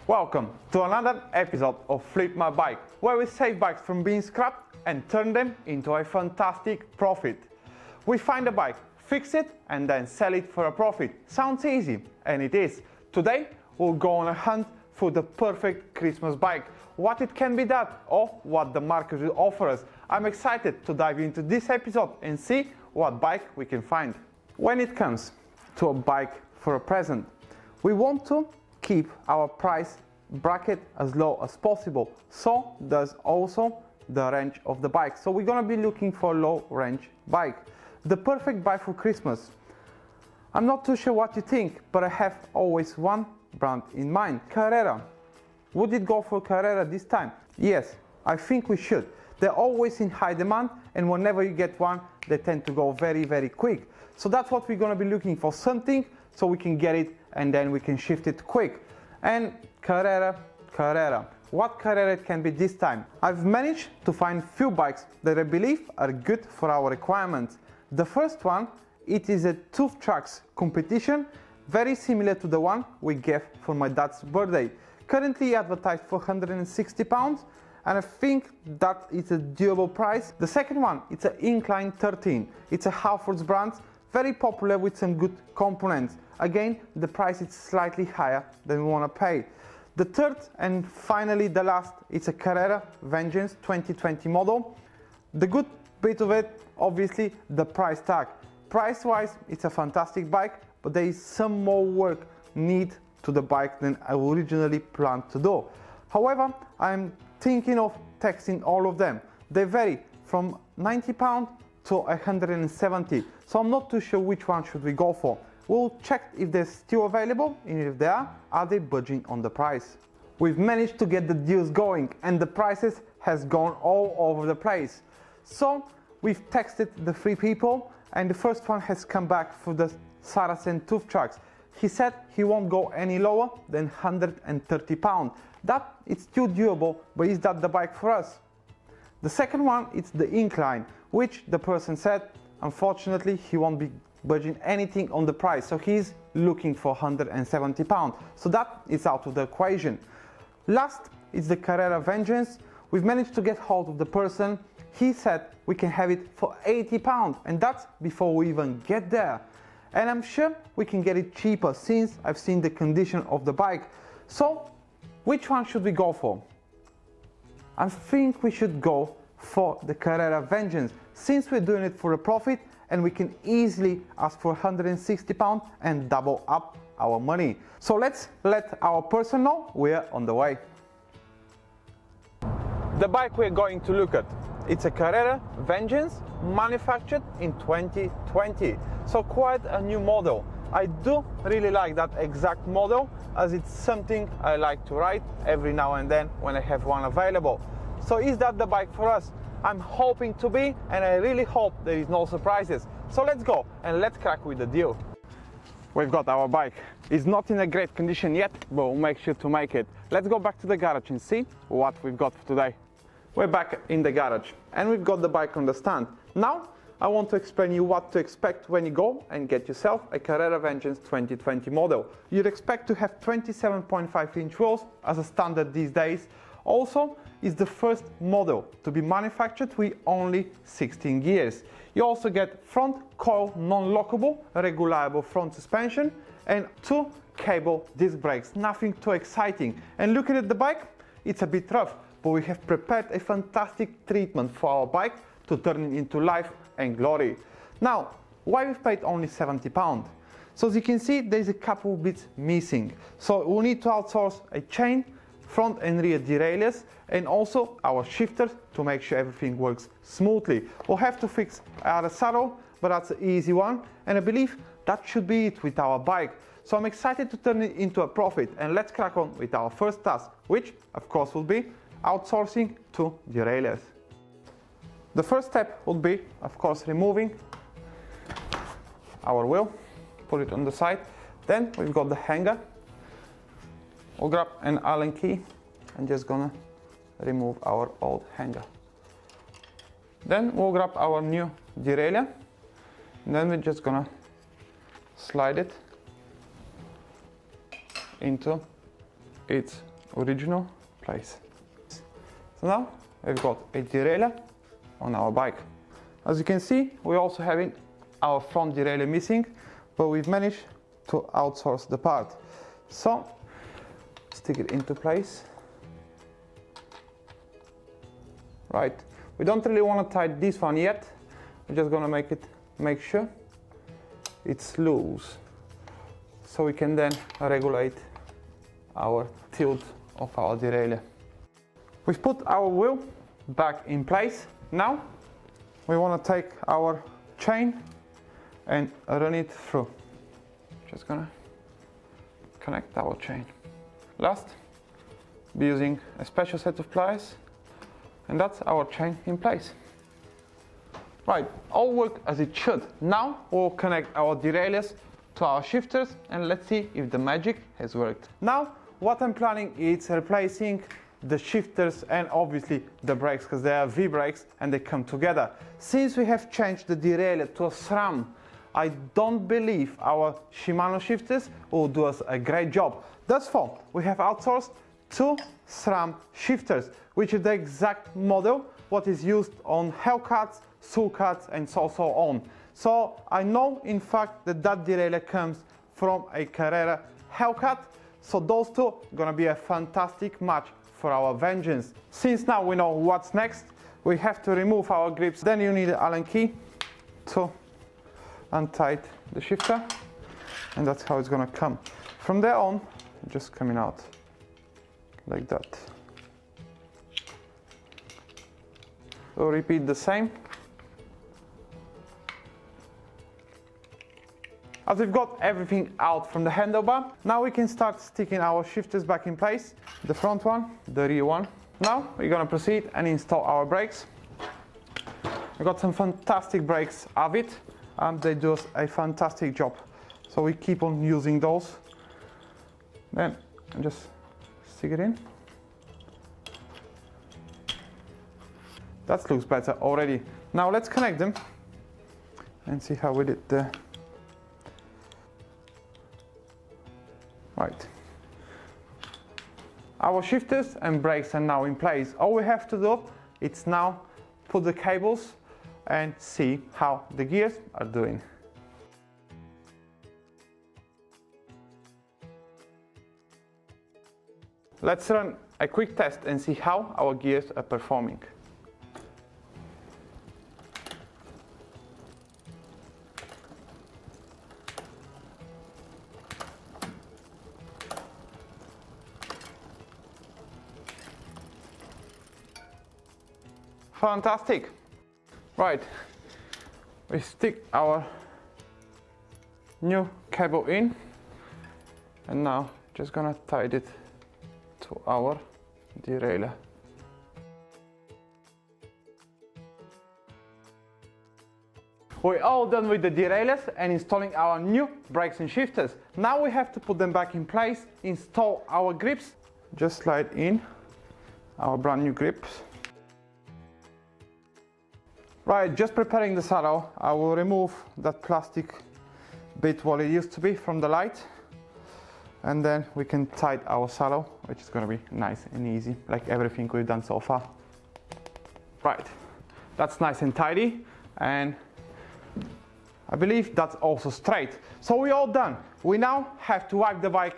Welcome to another episode of Flip My Bike, where we save bikes from being scrapped and turn them into a fantastic profit. We find a bike, fix it, and then sell it for a profit. Sounds easy, and it is. Today, we'll go on a hunt for the perfect Christmas bike, what it can be done, or what the market will offer us. I'm excited to dive into this episode and see what bike we can find. When it comes to a bike for a present, we want to keep our price bracket as low as possible. So does also the range of the bike. So we're gonna be looking for a low range bike. The perfect bike for Christmas. I'm not too sure what you think, but I have always one brand in mind, Carrera. Would it go for Carrera this time? Yes, I think we should. They're always in high demand, and whenever you get one, they tend to go very, very quick. So that's what we're gonna be looking for, something so we can get it and then we can shift it quick. And Carrera. What Carrera it can be this time? I've managed to find few bikes that I believe are good for our requirements. The first one, it is a Tooth Tracks competition, very similar to the one we gave for my dad's birthday. Currently advertised for £160, and I think that is a doable price. The second one, it's an Incline 13. It's a Halfords brand, very popular with some good components. Again, the price is slightly higher than we want to pay. The third and finally the last, it's a Carrera Vengeance 2020 model. The good bit of it, obviously, the price tag. Price-wise, it's a fantastic bike, but there is some more work need to the bike than I originally planned to do. However, I'm thinking of texting all of them. They vary from £90 to 170, so I'm not too sure which one should we go for. We'll check if they're still available, and if they are they budging on the price? We've managed to get the deals going, and the prices has gone all over the place. So we've texted the three people, and the first one has come back for the Saracen Tooth Tracks. He said he won't go any lower than £130. That is still doable, but is that the bike for us? The second one, it's the Incline, which the person said, unfortunately, he won't be budging anything on the price, so he's looking for £170. So that is out of the equation. Last is the Carrera Vengeance. We've managed to get hold of the person. He said we can have it for £80, and that's before we even get there. And I'm sure we can get it cheaper since I've seen the condition of the bike. So which one should we go for? I think we should go for the Carrera Vengeance, since we're doing it for a profit and we can easily ask for £160 and double up our money. So let's let our person know we're on the way. The bike we're going to look at, it's a Carrera Vengeance manufactured in 2020, so quite a new model. I do really like that exact model, as it's something I like to ride every now and then when I have one available. So is that the bike for us? I'm hoping to be, and I really hope there is no surprises. So let's go and let's crack with the deal. We've got our bike. It's not in a great condition yet, but we'll make sure to make it. Let's go back to the garage and see what we've got for today. We're back in the garage and we've got the bike on the stand. Now, I want to explain you what to expect when you go and get yourself a Carrera Vengeance 2020 model. You'd expect to have 27.5-inch wheels as a standard these days. Also, it's the first model to be manufactured with only 16 gears. You also get front coil non-lockable, regulable front suspension and 2 cable disc brakes. Nothing too exciting. And looking at the bike, it's a bit rough, but we have prepared a fantastic treatment for our bike to turn it into life and glory. Now, why we've paid only £70? So as you can see, there's a couple of bits missing. So we'll need to outsource a chain, front and rear derailleurs, and also our shifters to make sure everything works smoothly. We'll have to fix our saddle, but that's an easy one, and I believe that should be it with our bike. So I'm excited to turn it into a profit, and let's crack on with our first task, which of course will be outsourcing 2 derailleurs. The first step would be, of course, removing our wheel, put it on the side. Then we've got the hanger. We'll grab an Allen key and just gonna remove our old hanger. Then we'll grab our new derailleur, and then we're just gonna slide it into its original place. So now we've got a derailleur on our bike. As you can see, we're also having our front derailleur missing, but we've managed to outsource the part. So stick it into place. Right, we don't really want to tighten this one yet. We're just gonna make sure it's loose, so we can then regulate our tilt of our derailleur. We've put our wheel back in place. Now we want to take our chain and run it through. Just gonna connect our chain. Last, be using a special set of pliers, and that's our chain in place. Right, all work as it should. Now we'll connect our derailleurs to our shifters and let's see if the magic has worked. Now what I'm planning is replacing the shifters and obviously the brakes, because they are V-brakes and they come together. Since we have changed the derailleur to a SRAM, I don't believe our Shimano shifters will do us a great job. Therefore, we have outsourced 2 SRAM shifters, which is the exact model what is used on Hellcats, Sulcats and so on. So I know in fact that derailleur comes from a Carrera Hellcat, so those two are gonna be a fantastic match for our Vengeance. Since now we know what's next, we have to remove our grips. Then you need an Allen key to untie the shifter, and that's how it's gonna come. From there on, just coming out like that. We'll repeat the same. As we've got everything out from the handlebar, now we can start sticking our shifters back in place. The front one, the rear one. Now we're gonna proceed and install our brakes. We've got some fantastic brakes, Avid, and they do us a fantastic job. So we keep on using those. Then just stick it in. That looks better already. Now let's connect them and see how we did there. Right. Our shifters and brakes are now in place. All we have to do is now put the cables and see how the gears are doing. Let's run a quick test and see how our gears are performing. Fantastic. Right, we stick our new cable in, and now just gonna tie it to our derailleur. We're all done with the derailleurs and installing our new brakes and shifters. Now we have to put them back in place, install our grips. Just slide in our brand new grips. Right, just preparing the saddle, I will remove that plastic bit what it used to be from the light, and then we can tie our saddle, which is going to be nice and easy, like everything we've done so far. Right, that's nice and tidy, and I believe that's also straight. So we're all done. We now have to wipe the bike.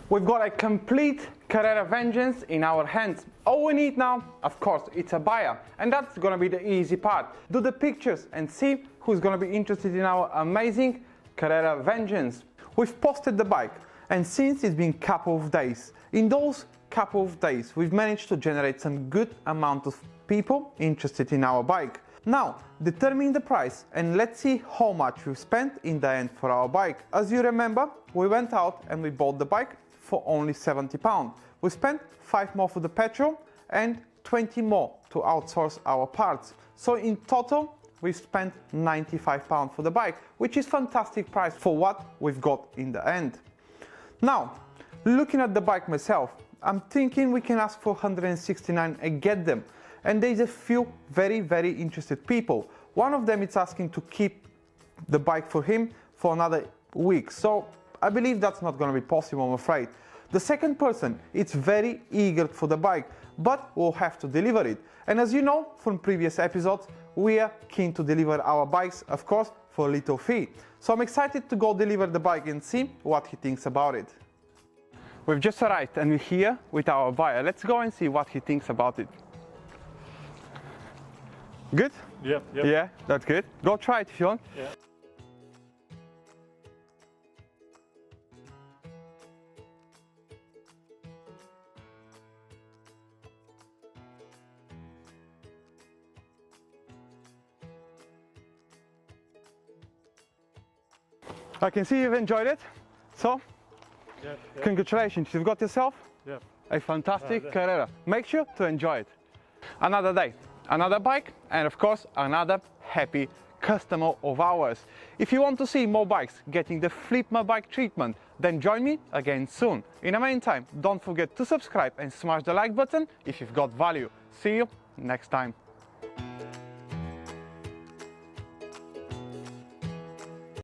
We've got a complete Carrera Vengeance in our hands. All we need now, of course, it's a buyer, and that's gonna be the easy part. Do the pictures and see who's gonna be interested in our amazing Carrera Vengeance. We've posted the bike, and since it's been a couple of days, in those couple of days, we've managed to generate some good amount of people interested in our bike. Now, determine the price and let's see how much we've spent in the end for our bike. As you remember, we went out and we bought the bike for only £70. We spent 5 more for the petrol and 20 more to outsource our parts. So in total, we've spent £95 for the bike, which is fantastic price for what we've got in the end. Now, looking at the bike myself, I'm thinking we can ask for 169 and get them. And there's a few very interested people. One of them is asking to keep the bike for him for another week. So I believe that's not going to be possible, I'm afraid. The second person is very eager for the bike, but will have to deliver it. And as you know from previous episodes, we are keen to deliver our bikes, of course, for a little fee. So I'm excited to go deliver the bike and see what he thinks about it. We've just arrived and we're here with our buyer. Let's go and see what he thinks about it. Good? Yep. Yeah, that's good. Go try it if you want. Yeah. I can see you've enjoyed it. So, congratulations, you've got yourself a fantastic Carrera. Make sure to enjoy it. Another day, another bike, and of course, another happy customer of ours. If you want to see more bikes getting the Flip My Bike treatment, then join me again soon. In the meantime, don't forget to subscribe and smash the like button if you've got value. See you next time.